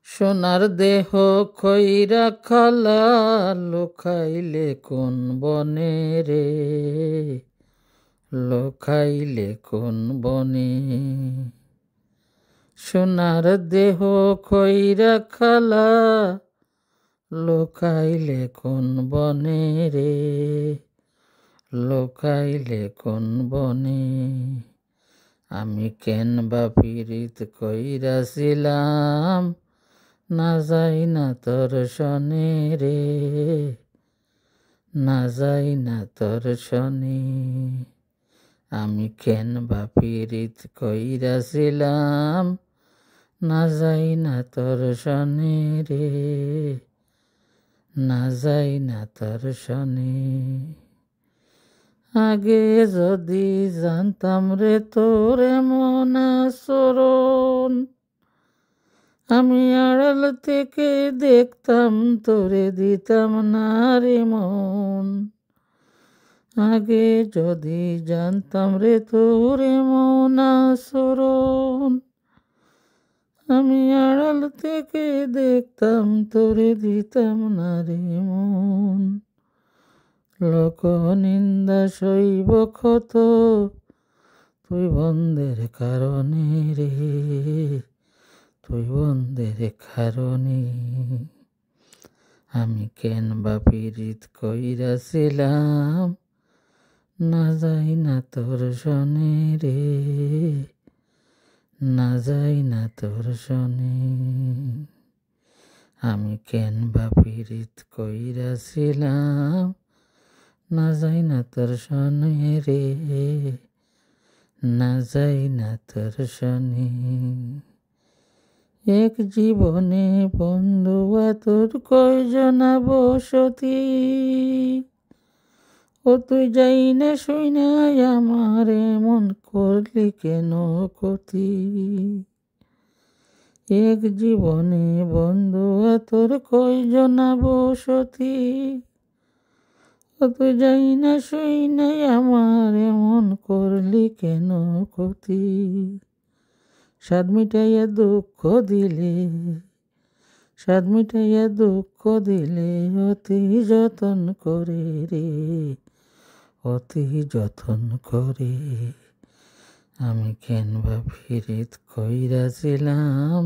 সোনার দেহ খইরা খালা লোকাইলে কোন বনে রে, লোকাইলে কোন বনে। সোনার দেহ খইরা খালা লোকাইলে কোন বনে রে, লোকাইলে কোন বনে। আমি কেন বা পীড়িত কইরাছিলাম, না যাই না তোর শনে রে, না যাই না তোর শনে। আমি কেন বা পীড়িত কইরাছিলাম, না যাই না তোর শনে রে, না যাই না তোর শনে। আগে যদি জানতাম রে তোর এমন আচরণ, আমি আড়াল থেকে দেখতাম তোরে দিতাম না রে মন। আগে যদি জানতাম রে তোর এমন আচরণ, আমি আড়াল থেকে দেখতাম তোরে দিতাম না রে মন। লোক নিন্দা সইব ক্ষত তুই বন্ধের কারণে রে, তুই বন্ধের কারণে। আমি কেন বা পীড়িত কইরাছিলাম, না যাই না তোর শনে রে, না যাই না তোর শনে। আমি কেন বা পীড়িত কইরাছিলাম, না যাই না তোর শনে রে, না যাই না তোর শনে। এক জীবনে বন্ধু তোর কয়জনা বসতি, ও তুই যাই না শুই না আমার এমন করলি কেন ক্ষতি। এক জীবনে বন্ধু তোর কয়জনা বসতি, ও তুই যাই না শুই না আমার এমন করলি কেন ক্ষতি। স্বাদ মিটাইয়া দুঃখ দিলে, স্বাদ মিটাইয়া দুঃখ দিলে অতি যতন করে রে, অতি যতন করে। আমি কেন বা পীড়িত কইরাছিলাম,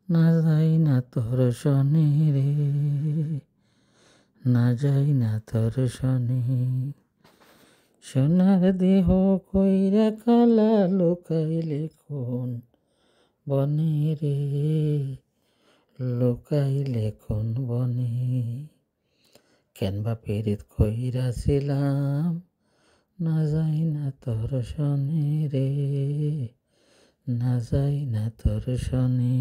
না যাই না তোর শনে রে, না যাই না তোর শনে। সোনার দেহ কইরা খালা লোকাইলে কোন বনে রে, লোকাইলে কোন বনে। কেন বা পীড়িত কইরাছিলাম, না যাই না তোর শনে রে, না যাই না তোর শনে।